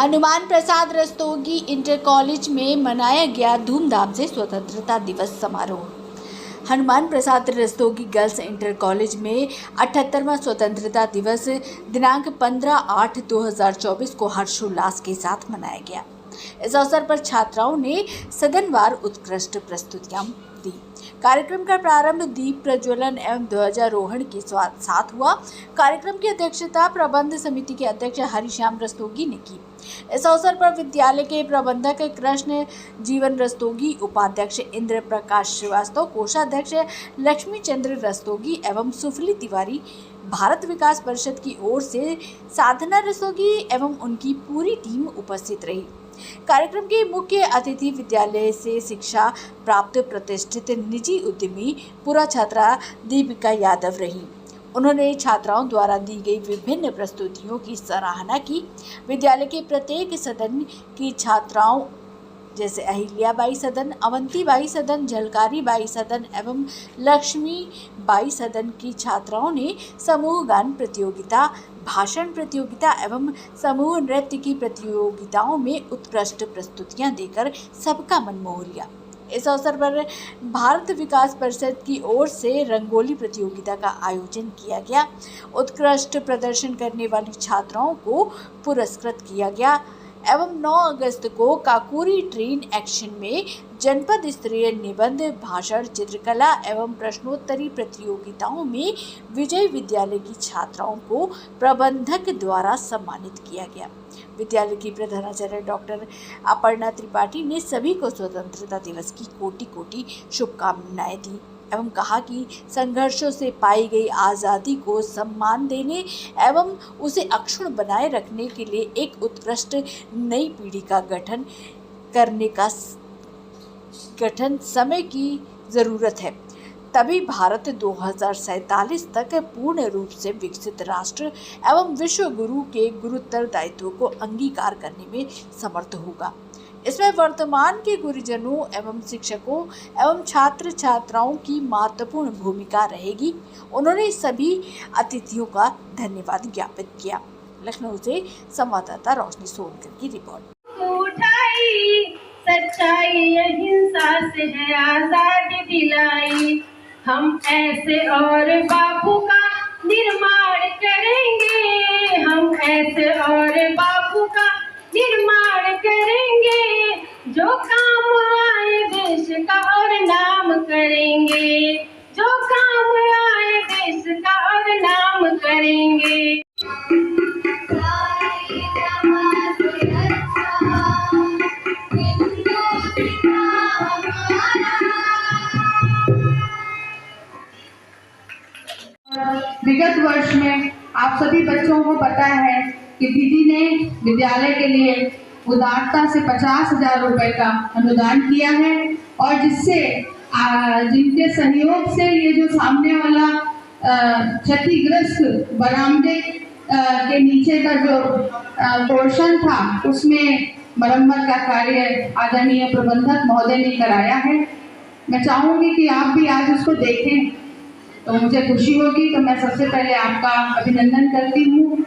Hanuman Prasad Rastogi inter college में मनाया गया धूमधाम से स्वतंत्रता दिवस समारोह। Hanuman Prasad Rastogi girls inter college में 78वां स्वतंत्रता दिवस दिनांक 15/8/2024 को हर्षोल्लास के साथ मनाया गया। इस अवसर पर छात्राओं ने सदनवार उत्कृष्ट प्रस्तुतियां दी। कार्यक्रम का प्रारंभ दीप प्रज्वलन एवं ध्वजारोहण के साथ हुआ। कार्यक्रम की अध्यक्षता प्रबंध समिति के अध्यक्ष हरिश्याम रस्तोगी ने की। इस अवसर पर विद्यालय के प्रबंधक कृष्ण जीवन रस्तोगी, उपाध्यक्ष इंद्र प्रकाश श्रीवास्तव, कोषाध्यक्ष लक्ष्मी चंद्र रस्तोगी एवं सुफली तिवारी, भारत विकास परिषद की ओर से साधना रस्तोगी एवं उनकी पूरी टीम उपस्थित रही। कार्यक्रम के मुख्य अतिथि विद्यालय से शिक्षा प्राप्त प्रतिष्ठित निजी उद्यमी पूरा छात्रा दीपिका यादव रही। उन्होंने छात्राओं द्वारा दी गई विभिन्न प्रस्तुतियों की सराहना की। विद्यालय के प्रत्येक सदन की छात्राओं जैसे अहिल्याबाई सदन, अवंतीबाई सदन, झलकारी सदन एवं लक्ष्मीबाई सदन की छात्राओं ने समूह गान प्रतियोगिता, भाषण प्रतियोगिता एवं समूह नृत्य की प्रतियोगिताओं में उत्कृष्ट प्रस्तुतियां देकर सबका मन मोह लिया। इस अवसर पर भारत विकास परिषद की ओर से रंगोली प्रतियोगिता का आयोजन किया गया। उत्कृष्ट प्रदर्शन करने वाली छात्राओं को पुरस्कृत किया गया एवं 9 अगस्त को काकोरी ट्रेन एक्शन में जनपद स्तरीय निबंध, भाषण, चित्रकला एवं प्रश्नोत्तरी प्रतियोगिताओं में विजयी विद्यालय की छात्राओं को प्रबंधक द्वारा सम्मानित किया गया। विद्यालय की प्रधानाचार्य डॉक्टर अपर्णा त्रिपाठी ने सभी को स्वतंत्रता दिवस की कोटि-कोटि शुभकामनाएं दी एवं कहा कि संघर्षों से पाई गई आज़ादी को सम्मान देने एवं उसे अक्षुण्ण बनाए रखने के लिए एक उत्कृष्ट नई पीढ़ी का गठन समय की ज़रूरत है। तभी भारत 2047 तक पूर्ण रूप से विकसित राष्ट्र एवं विश्व गुरु के गुरुतर दायित्व को अंगीकार करने में समर्थ होगा। इसमें वर्तमान के गुरुजनों एवं शिक्षकों एवं छात्र छात्राओं की महत्वपूर्ण भूमिका रहेगी। उन्होंने सभी अतिथियों का धन्यवाद ज्ञापित किया। लखनऊ से संवाददाता रोशनी सोनकर की रिपोर्ट। सच्चाई अहिंसा से है आजादी दिलाई, हम ऐसे और बापू का निर्माण करेंगे, हम ऐसे और बापू का निर्माण करेंगे, जो काम आए देश का और नाम करेंगे, जो काम आए देश का और नाम करेंगे। विगत वर्ष में आप सभी बच्चों को पता है कि दीदी ने विद्यालय के लिए उदारता से 50,000 रुपए का अनुदान किया है और जिनके सहयोग से ये जो सामने वाला क्षतिग्रस्त बरामदे के नीचे का जो पोर्शन था उसमें मरम्मत का कार्य आदरणीय प्रबंधक महोदय ने कराया है। मैं चाहूँगी कि आप भी आज उसको देखें तो मुझे खुशी होगी। तो मैं सबसे पहले आपका अभिनंदन करती हूँ।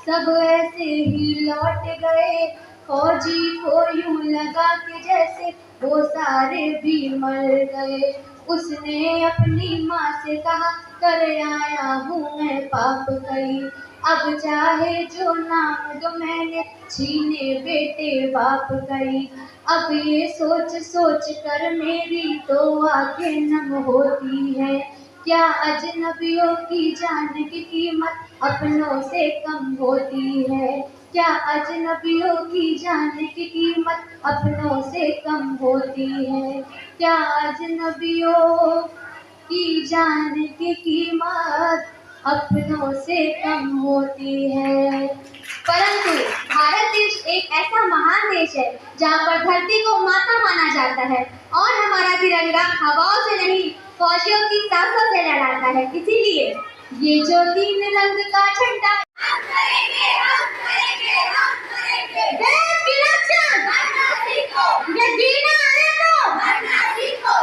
सब ऐसे ही लौट गए, फौजी को यूं लगा कि जैसे वो सारे भी मर गए। उसने अपनी माँ से कहा, कर आया हूँ मैं पाप कई, अब चाहे जो नाम दो मैंने छीने बेटे बाप गई। अब ये सोच सोच कर मेरी तो आंखें नम होती है। क्या अजनबियों की जान की कीमत अपनों से कम होती है? क्या अजनबियों की जान की कीमत अपनों से कम होती है? क्या अजनबियों की जान की कीमत अपनों से कम होती है? परंतु भारत देश एक ऐसा महान देश है जहाँ पर धरती को माता माना जाता है और हमारा तिरंगा हवाओं से नहीं फौजियों की सांसों से लहराता है। इसीलिए ये जो 3 रंग का झंडा देश की रक्षा ये जीना है तो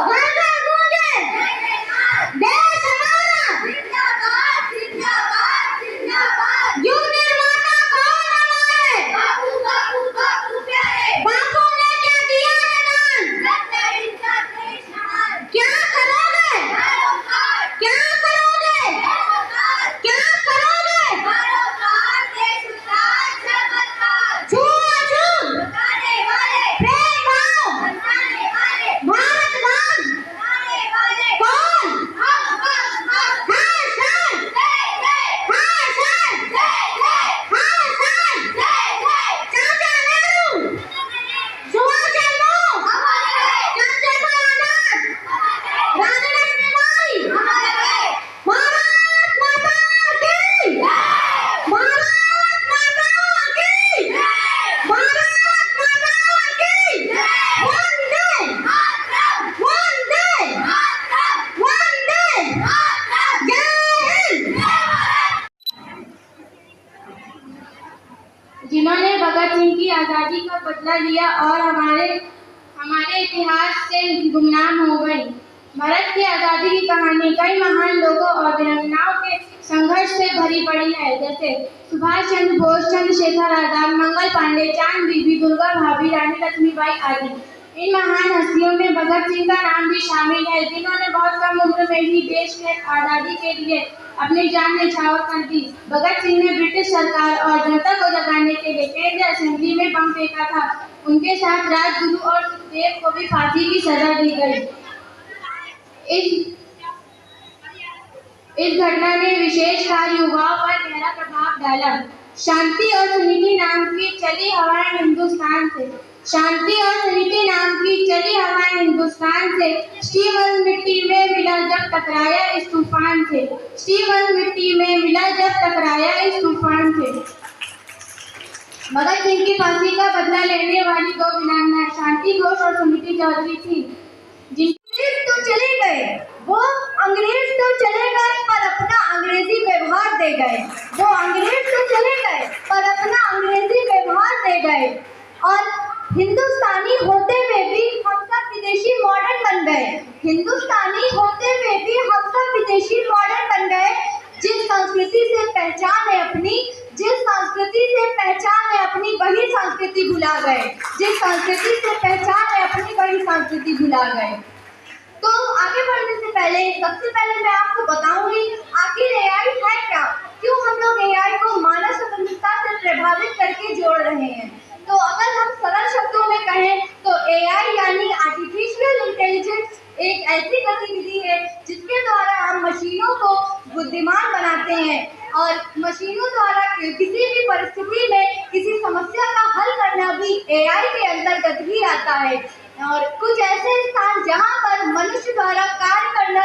घर घर गूंजे देश हमारा युग निर्माता कौन हमारे बापू ने क्या दिया है दान? क्या करोगे क्या करोगे क्या करोगे? छुआछूत भेदभाव भारतवाद कौन चाचा नेहरू सुभाष चंद्र बोस चंद्रशेखर आजाद रानी लक्ष्मीबाई भारत माता की भारत माता की भारत माता की वंदे वंदे वंदे जय हिंद। जिन्होंने भगत सिंह की आज़ादी का बदला लिया और हमारे इतिहास से गुमनाम हो गई। भारत की आज़ादी की कहानी कई महान लोगों और वीरांगनाओं के संघर्ष से भरी पड़ी है, जैसे सुभाष चंद्र बोस, चंद्रशेखर आजाद, मंगल पांडे, चांद बीबी, दुर्गा भाभी, रानी लक्ष्मीबाई आदि। इन महान हस्तियों में भगत सिंह का नाम भी शामिल है, जिन्होंने बहुत कम उम्र में ही देश के आज़ादी के लिए अपनी जान न्यौछावर कर दी। भगत सिंह ने ब्रिटिश सरकार और जनता को जगाने के लिए केंद्रीय असेंबली में बम फेंका था। उनके साथ राजगुरु और सुखदेव को भी फांसी की सजा दी गई। इस घटना ने विशेषकर युवाओं पर गहरा प्रभाव डाला। शांति और सुनीति नाम की चली हवाएं हिंदुस्तान से स्टीवन मिट्टी में मिला जब टकराया इस तूफान से। भगत सिंह की फांसी का बदला लेने वाली 2 वीरांगनाएं शांति घोष और सुनीति चौधरी थी। अंग्रेज तो चले गए, वो अंग्रेज तो चले गए पर अपना अंग्रेजी व्यवहार दे गए। वो अंग्रेज तो चले गए पर अपना अंग्रेजी व्यवहार दे गए और हिंदुस्तानी होते हुए भी हम सब विदेशी मॉडर्न बन गए। हिंदुस्तानी होते हुए भी हम सब विदेशी मॉडर्न बन गए। जिस संस्कृति से पहचान है अपनी वही संस्कृति भुला गए। जिस संस्कृति से पहचान है अपनी वही संस्कृति भुला गए। तो आगे बढ़ने से पहले सबसे पहले मैं आपको बताऊंगी आखिर एआई है क्या, क्यों हम लोग एआई को मानव स्वतंत्रता से प्रभावित करके जोड़ रहे हैं। तो अगर हम सरल शब्दों में कहें तो एआई यानी आर्टिफिशियल इंटेलिजेंस एक ऐसी गतिविधि है जिसके द्वारा हम मशीनों को बुद्धिमान बनाते हैं और मशीनों द्वारा किसी भी परिस्थिति में किसी समस्या का हल करना भी एआई के अंतर्गत ही आता है। और कुछ ऐसे स्थान जहां पर मनुष्य द्वारा कार्य करना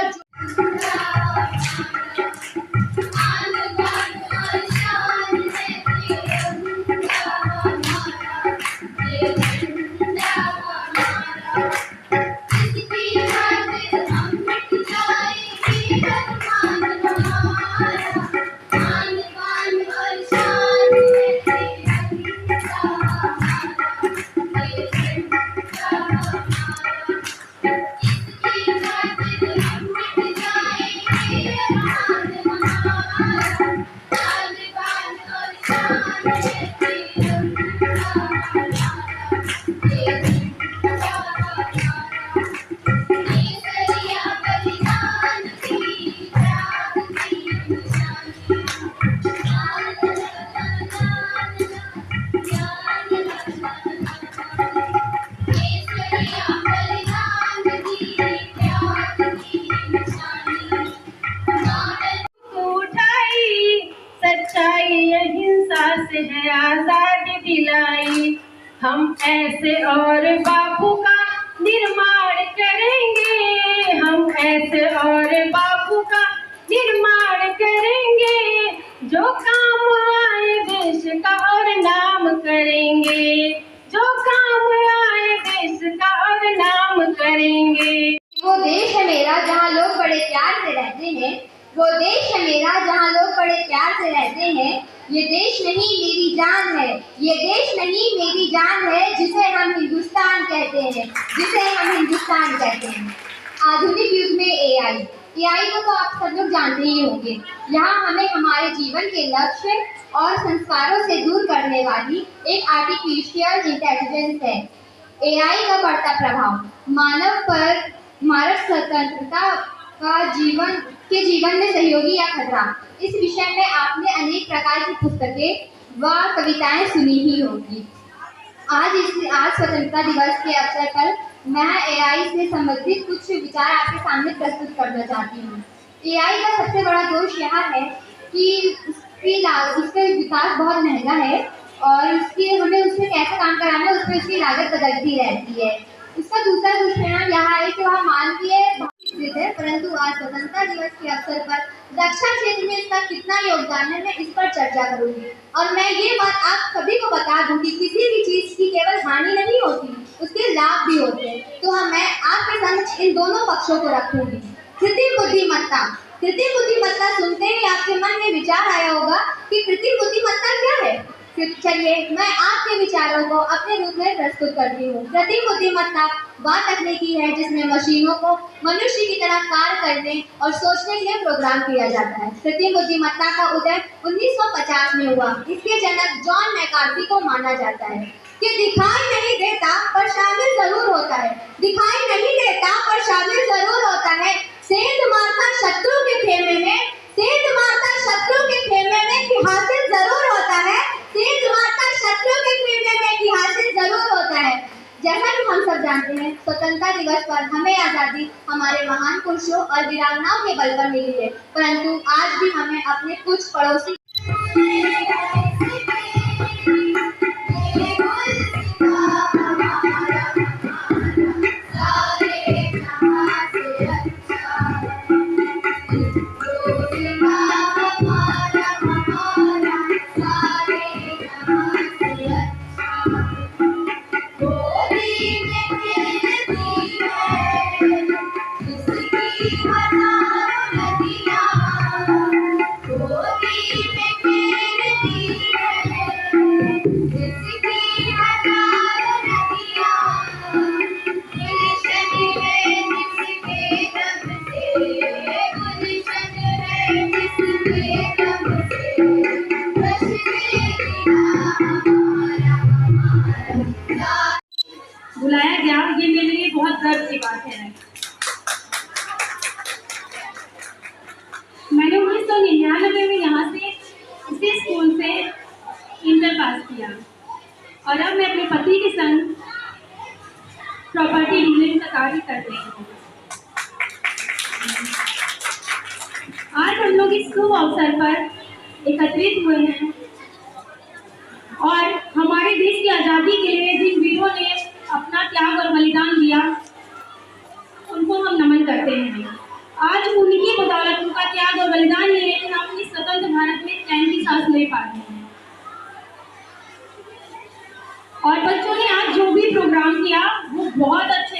से है आजादी दिलाई। हम ऐसे और बापू का निर्माण करेंगे, हम ऐसे और बापू का निर्माण करेंगे, जो काम आए देश का और नाम करेंगे, जो काम आए देश का और नाम करेंगे। वो देश है मेरा जहाँ लोग बड़े प्यार से रहते हैं, वो देश है मेरा जहाँ लोग बड़े प्यार से रहते हैं। ये देश नहीं मेरी जान है, ये देश नहीं मेरी जान है, जिसे हम हिंदुस्तान कहते हैं, जिसे हम हिंदुस्तान कहते हैं। आधुनिक युग में एआई को तो आप सब लोग जानते ही होंगे। यहाँ हमें हमारे जीवन के लक्ष्य और संस्कारों से दूर करने वाली एक आर्टिफिशियल इंटेलिजेंस है। एआई का बढ़ता प्रभाव मानव स्वतंत्रता का जीवन में सहयोगी या खतरा, इस विषय में आपने अनेक प्रकार की पुस्तकें व कविताएं सुनी ही होंगी। आज स्वतंत्रता दिवस के अवसर पर मैं एआई से संबंधित कुछ विचार आपके सामने प्रस्तुत करना चाहती हूँ। एआई का सबसे बड़ा दोष यह है कि उसका विकास बहुत महंगा है और हमें उससे कैसे काम कराना है उसमें उसकी लागत बदलती रहती है। इसका दूसरा दुष्परिणाम यह है कि वह मानवीय है, परंतु आज स्वतंत्रता दिवस के अवसर पर रक्षा क्षेत्र में इसका कितना योगदान है, मैं इस पर चर्चा करूंगी। और मैं ये बात आप सभी को बता दूं कि किसी भी चीज की केवल हानि नहीं होती, उसके लाभ भी होते हैं। तो मैं आपके समक्ष इन दोनों पक्षों को रखूंगी। कृत्रिम बुद्धिमत्ता सुनते ही आपके मन में विचार आया होगा कि कृत्रिम बुद्धिमत्ता क्या है। चलिए मैं आपके विचारों को अपने रूप में प्रस्तुत करती हूँ। कृत्रिम बुद्धिमत्ता वह तकनीकी है जिसमें मशीनों को मनुष्य की तरह कार्य करने और सोचने के लिए प्रोग्राम किया जाता है। कृत्रिम बुद्धिमत्ता का उदय 1950 में हुआ। इसके जनक जॉन मैकार्थी को माना जाता है कि दिखाई नहीं देता पर शामिल जरूर होता है, दिखाई नहीं देता पर शामिल जरूर होता है। सेंध मारता शत्रु के खेमे में, सेंध मारता शत्रु के खेमे में कि हासिल जरूर होता है, सेंध मारता शत्रु के खेमे में कि हासिल जरूर होता है। जैसा कि हम सब जानते हैं, स्वतंत्रता दिवस पर हमें आज़ादी हमारे महान पुरुषों और वीरांगनाओं के बल पर मिली है, परंतु आज भी हमें अपने कुछ पड़ोसी बुलाया गया, ये मेरे लिए बहुत गर्व की बात है। मैंने 1999 में यहाँ से इसी स्कूल से इंटर पास किया और अब मैं अपने पति के संग प्रॉपर्टी डीलिंग का कार्य कर रही हूँ। आज हम लोग इस शुभ अवसर पर एकत्रित हुए हैं और हमारे देश की आज़ादी के लिए जिन वीरों ने अपना त्याग और बलिदान दिया उनको हम नमन करते हैं। आज उनकी बदौलत, उनका त्याग और बलिदान नहीं है कि हम इस स्वतंत्र भारत में चैन की सांस ले पा रहे हैं। और बच्चों ने आज जो भी प्रोग्राम किया वो बहुत अच्छा